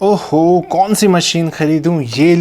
ओहो, कौन सी मशीन खरीदूं, ये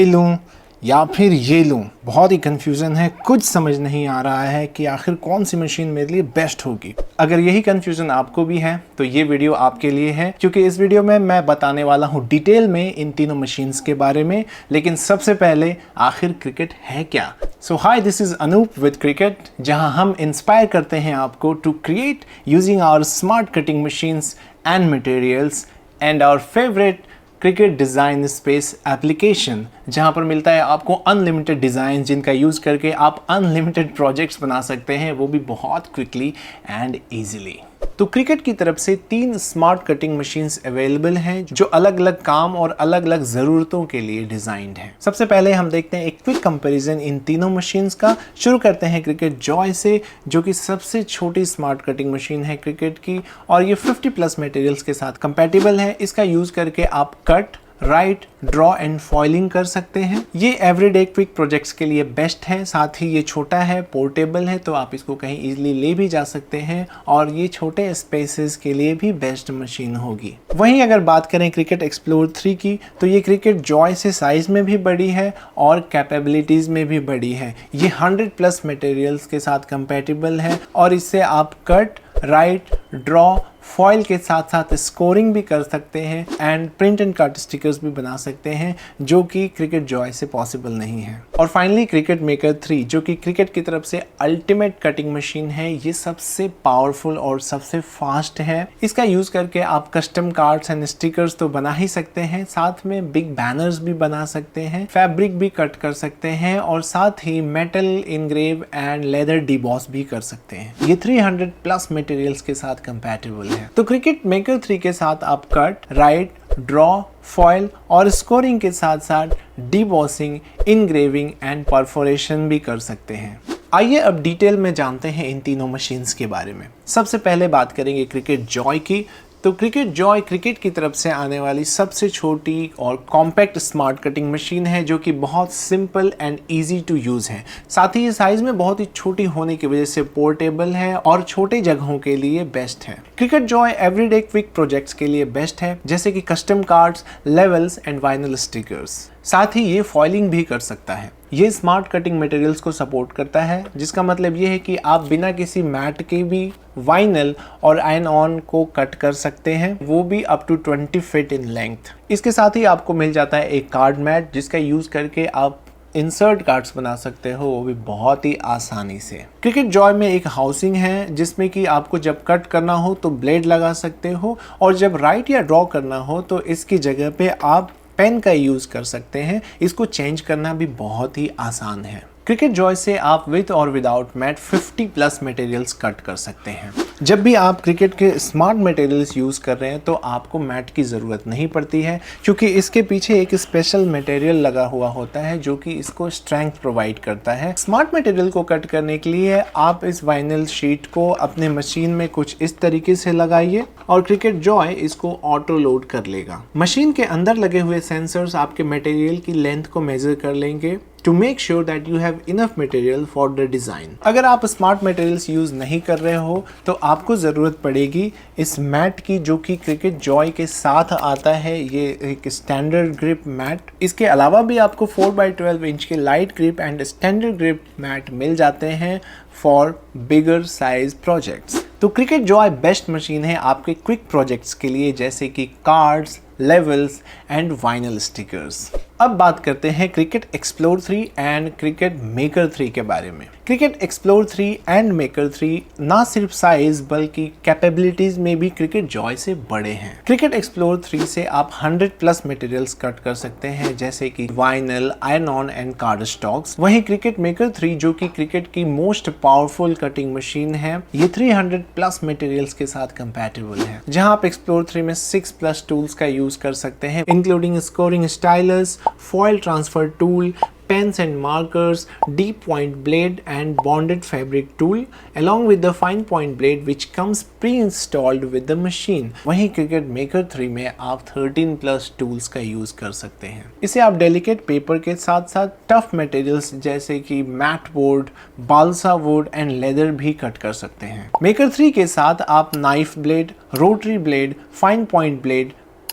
लूं या फिर ये लूं। बहुत ही कन्फ्यूज़न है, कुछ समझ नहीं आ रहा है कि आखिर कौन सी मशीन मेरे लिए बेस्ट होगी। अगर यही कन्फ्यूज़न आपको भी है तो ये वीडियो आपके लिए है, क्योंकि इस वीडियो में मैं बताने वाला हूँ डिटेल में इन तीनों मशीन्स के बारे में। लेकिन सबसे पहले आखिर क्रिकेट है क्या। So hi, this is Anoop with Cricut, जहां हम इंस्पायर करते हैं आपको to create using our smart cutting machines and materials and our favourite Cricut design space application, जहां पर मिलता है आपको अनलिमिटेड डिज़ाइन जिनका यूज़ करके आप अनलिमिटेड प्रोजेक्ट्स बना सकते हैं, वो भी बहुत क्विकली एंड ईजिली। तो क्रिकेट की तरफ से 3 स्मार्ट कटिंग मशीन्स अवेलेबल हैं जो अलग अलग काम और अलग अलग ज़रूरतों के लिए डिज़ाइंड हैं। सबसे पहले हम देखते हैं एक क्विक कंपैरिजन इन तीनों मशीन्स का। शुरू करते हैं क्रिकेट जॉय से, जो कि सबसे छोटी स्मार्ट कटिंग मशीन है क्रिकेट की, और ये 50+ मटेरियल्स के साथ कंपैटिबल है। इसका यूज़ करके आप cut, right, draw and foiling कर सकते हैं। ये एवरीडे क्विक प्रोजेक्ट्स के लिए बेस्ट है। साथ ही ये छोटा है, पोर्टेबल है, तो आप इसको कहीं इजीली ले भी जा सकते हैं, और ये छोटे स्पेसेस के लिए भी बेस्ट मशीन होगी। वहीं अगर बात करें क्रिकेट एक्सप्लोर 3 की, तो ये क्रिकेट जॉय से साइज में भी बड़ी है और कैपेबिलिटीज में भी बड़ी है। ये 100+ मटेरियल्स के साथ कंपैटिबल है, और इससे आप कट, राइट, ड्रॉ, फॉइल के साथ साथ स्कोरिंग भी कर सकते हैं and print and cut stickers भी बना सकते हैं, जो कि क्रिकेट जॉय से पॉसिबल नहीं है। और फाइनली क्रिकेट मेकर 3, जो कि क्रिकेट की तरफ से अल्टीमेट कटिंग मशीन है। ये सबसे पावरफुल और सबसे फास्ट है। इसका यूज करके आप कस्टम कार्ड्स एंड स्टिकर्स तो बना ही सकते हैं, साथ में बिग बैनर्स भी बना सकते हैं, फैब्रिक भी कट कर सकते हैं, और साथ ही मेटल इनग्रेव एंड लेदर डिबॉस भी कर सकते हैं। ये 300+ मटेरियल्स के साथ कंपैटिबल है। तो क्रिकेट मेकर 3 के साथ आप कट, राइट, ड्रॉ, फॉइल और स्कोरिंग के साथ साथ डीबॉसिंग, इनग्रेविंग एंड परफोरेशन भी कर सकते हैं। आइए अब डिटेल में जानते हैं इन तीनों मशीन्स के बारे में। सबसे पहले बात करेंगे क्रिकेट जॉय की। तो क्रिकेट जॉय क्रिकेट की तरफ से आने वाली सबसे छोटी और कॉम्पैक्ट स्मार्ट कटिंग मशीन है, जो कि बहुत simple and easy to use है। साथ ही ये साइज में बहुत ही छोटी होने की वजह से पोर्टेबल है और छोटे जगहों के लिए बेस्ट है। Cricket Joy everyday quick projects के लिए बेस्ट है, जैसे कि custom cards, labels and vinyl stickers. साथ ही ये फॉइलिंग भी कर सकता है। ये स्मार्ट कटिंग मटेरियल्स को सपोर्ट करता है, जिसका मतलब ये है कि आप बिना किसी मैट के भी वाइनल और आयन ऑन को कट कर सकते हैं, वो भी up to 20 feet in length. इसके साथ ही आपको मिल जाता है एक कार्ड मैट, जिसका यूज करके आप इंसर्ट कार्ड्स बना सकते हो, वो भी बहुत ही आसानी से। क्रिकेट जॉय में एक हाउसिंग है, जिसमें कि आपको जब कट करना हो तो ब्लेड लगा सकते हो, और जब राइट या ड्रॉ करना हो तो इसकी जगह पे आप पेन का यूज कर सकते हैं। इसको चेंज करना भी बहुत ही आसान है। क्रिकेट जॉय से आप विद और विदाउट मैट 50+ मटेरियल्स कट कर सकते हैं। जब भी आप क्रिकेट के स्मार्ट मटेरियल्स यूज़ कर रहे हैं तो आपको मैट की ज़रूरत नहीं पड़ती है, क्योंकि इसके पीछे एक स्पेशल मटेरियल लगा हुआ होता है, जो कि इसको स्ट्रेंथ प्रोवाइड करता है। स्मार्ट मटेरियल को कट करने के लिए आप इस वाइनल शीट को अपने मशीन में कुछ इस तरीके से लगाइए, और क्रिकेट जॉय इसको ऑटो लोड कर लेगा। मशीन के अंदर लगे हुए सेंसर्स आपके मटेरियल की लेंथ को मेजर कर लेंगे to make sure that you have enough material for the design। अगर आप स्मार्ट मटेरियल्स यूज नहीं कर रहे हो तो आपको ज़रूरत पड़ेगी इस मैट की, जो कि क्रिकेट जॉय के साथ आता है। ये एक स्टैंडर्ड ग्रिप मैट। इसके अलावा भी आपको 4x12 इंच के light grip and standard grip mat मिल जाते हैं फॉर बिगर साइज प्रोजेक्ट्स। तो क्रिकेट जॉय बेस्ट मशीन है आपके क्विक प्रोजेक्ट्स के लिए, जैसे कि cards, labels and vinyl stickers. अब बात करते हैं Cricut Explore 3 and Cricut Maker 3 के बारे में। क्रिकेट एक्सप्लोर 3 एंड मेकर 3 ना सिर्फ साइज बल्कि कैपेबिलिटीज में भी क्रिकेट जॉय से बड़े हैं। क्रिकेट एक्सप्लोर 3 से आप 100+ मटेरियल्स कट कर सकते हैं, जैसे कि vinyl, iron on and card stocks. वहीं क्रिकेट मेकर 3, जो कि क्रिकेट की मोस्ट पावरफुल कटिंग मशीन है, ये 300+ मटेरियल्स के साथ कंपैटिबल है, जहां आप एक्सप्लोर 3 में 6+ टूल्स का यूज कर सकते हैं, including scoring stylus, foil transfer tool, pens and markers, deep point blade and bonded fabric tool, along with the fine point blade which comes pre-installed with the machine। वहीं cricket Maker 3 में आप 13+ tools का use कर सकते हैं। इसे आप delicate paper के साथ साथ टफ मटेरियल्स जैसे कि mat board, balsa wood and leather भी कट कर सकते हैं। मेकर 3 के साथ आप knife blade, rotary blade, fine point blade,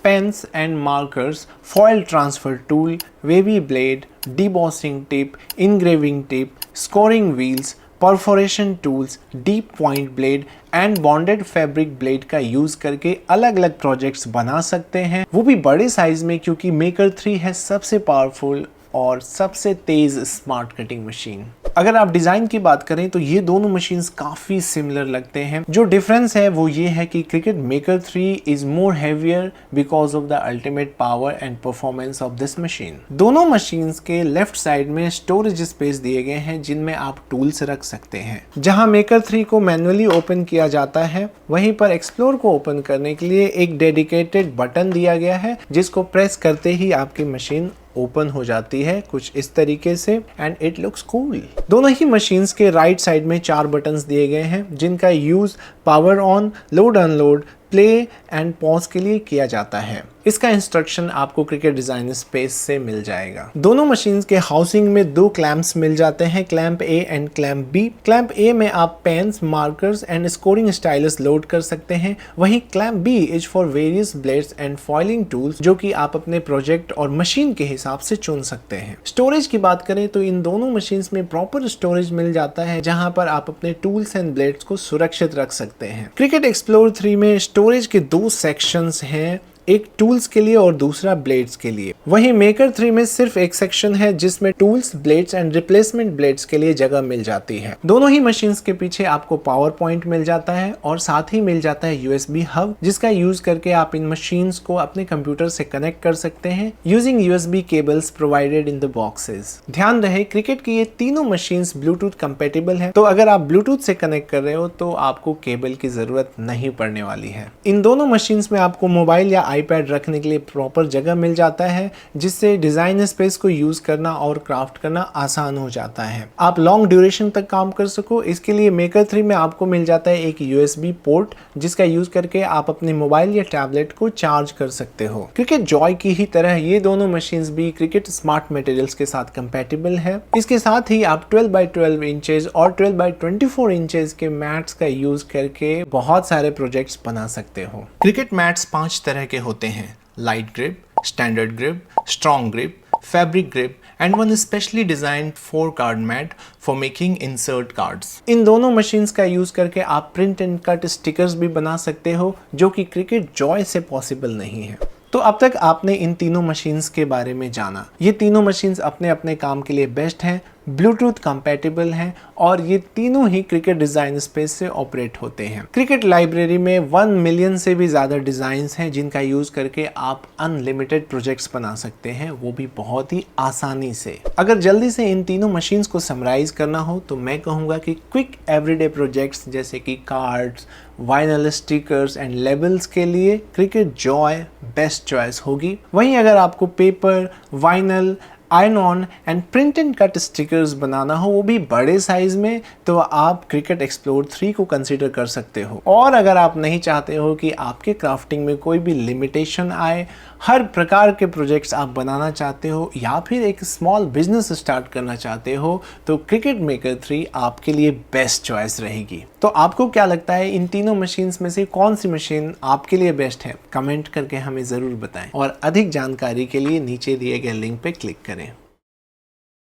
pens and markers, foil transfer tool, wavy blade, debossing tape, engraving tape, scoring wheels, perforation tools, deep point blade and bonded fabric blade का use करके अलग अलग projects बना सकते हैं, वो भी बड़े साइज में, क्योंकि मेकर 3 है सबसे पावरफुल और सबसे तेज स्मार्ट कटिंग मशीन। अगर आप डिजाइन की बात करें तो ये दोनों मशीन्स काफी सिमिलर लगते हैं। जो डिफरेंस है वो ये है कि cricket Maker 3 is more heavier because of the ultimate power and performance of this machine. दोनों मशीन्स के लेफ्ट साइड में स्टोरेज स्पेस दिए गए हैं जिनमें आप टूल्स रख सकते हैं। जहां मेकर 3 को मैन्युअली ओपन किया जाता है, वहीं पर एक्सप्लोर को ओपन करने के लिए एक डेडिकेटेड बटन दिया गया है जिसको प्रेस करते ही आपकी मशीन ओपन हो जाती है कुछ इस तरीके से, एंड इट लुक्स कूल। दोनों ही मशीन्स के राइट साइड में 4 बटन्स दिए गए हैं जिनका use power on, load unload, play and pause के लिए किया जाता है। इसका इंस्ट्रक्शन आपको क्रिकेट डिजाइन स्पेस से मिल जाएगा। दोनों मशीन्स के हाउसिंग में 2 क्लैंप्स मिल जाते हैं, clamp A and clamp B. Clamp A में आप pens, markers and scoring stylus load कर सकते हैं, वहीं clamp B is for various blades and foiling tools जो कि आप अपने प्रोजेक्ट और मशीन के हिसाब से चुन सकते हैं। स्टोरेज की बात करें तो इन दोनों मशीन्स में प्रॉपर स्टोरेज मिल जाता है जहां पर आप अपने टूल्स एंड ब्लेड्स को सुरक्षित रख सकते हैं। क्रिकेट एक्सप्लोर 3 में स्टोरेज के 2 सेक्शंस हैं, एक टूल्स के लिए और दूसरा ब्लेड्स के लिए। वहीं मेकर 3 में सिर्फ एक सेक्शन है जिसमें tools, blades and replacement blades के लिए जगह मिल जाती है। दोनों ही मशीन्स के पीछे आपको पावर पॉइंट मिल जाता है और साथ ही मिल जाता है USB हब, जिसका यूज करके आप इन मशीन्स को अपने कंप्यूटर से कनेक्ट कर सकते हैं using USB cables provided in the boxes. ध्यान रहे क्रिकेट की ये तीनों मशीन्स ब्लूटूथ कंपेटेबल है, तो अगर आप ब्लूटूथ से कनेक्ट कर रहे हो तो आपको केबल की जरूरत नहीं पड़ने वाली है। इन दोनों मशीन्स में आपको मोबाइल या आईपैड रखने के लिए प्रॉपर जगह मिल जाता है, जिससे डिजाइन स्पेस को यूज करना और क्राफ्ट करना आसान हो जाता है। आप लॉन्ग ड्यूरेशन तक काम कर सको, इसके लिए मेकर 3 में आपको मिल जाता है एक USB पोर्ट जिसका यूज करके आप अपने मोबाइल या टैबलेट को चार्ज कर सकते हो। क्रिकेट जॉय की ही तरह ये दोनों मशीन्स भी क्रिकेट स्मार्ट मटेरियल्स के साथ कंपैटिबल है। इसके साथ ही आप 12x12 इंचेस और 12x24 इंचेस के मैट्स का यूज करके बहुत सारे प्रोजेक्ट्स बना सकते हो। क्रिकेट मैट्स 5 तरह के होते हैं: light grip, standard grip, strong grip, fabric grip and one specially designed 4-card mat for making insert cards। इन दोनों मशीन्स का यूज करके आप प्रिंट एंड कट स्टिकर्स भी बना सकते हो जो कि क्रिकेट जॉय से पॉसिबल नहीं है। तो अब तक आपने इन तीनों मशीन्स के बारे में जाना। ये तीनों मशीन्स अपने अपने काम के लिए बेस्ट हैं, ब्लूटूथ कंपैटिबल हैं और ये तीनों ही क्रिकेट डिजाइन स्पेस से ऑपरेट होते हैं। क्रिकेट लाइब्रेरी में 1 मिलियन से भी ज्यादा डिजाइन्स हैं जिनका यूज करके आप अनलिमिटेड प्रोजेक्ट्स बना सकते हैं, वो भी बहुत ही आसानी से। अगर जल्दी से इन तीनों मशीन्स को समराइज करना हो तो मैं कहूँगा कि क्विक एवरीडे प्रोजेक्ट्स जैसे कि cards, vinyl stickers and labels के लिए क्रिकेट जॉय बेस्ट चॉइस होगी। वहीं अगर आपको paper, vinyl, iron on and print and cut stickers बनाना हो, वो भी बड़े साइज में, तो आप क्रिकेट एक्सप्लोर 3 को कंसीडर कर सकते हो। और अगर आप नहीं चाहते हो कि आपके क्राफ्टिंग में कोई भी लिमिटेशन आए, हर प्रकार के प्रोजेक्ट्स आप बनाना चाहते हो या फिर एक स्मॉल बिजनेस स्टार्ट करना चाहते हो, तो क्रिकेट मेकर 3 आपके लिए बेस्ट चॉइस रहेगी। तो आपको क्या लगता है इन तीनों मशीन्स में से कौन सी मशीन आपके लिए बेस्ट है? कमेंट करके हमें ज़रूर बताएं और अधिक जानकारी के लिए नीचे दिए गए लिंक पे क्लिक करें।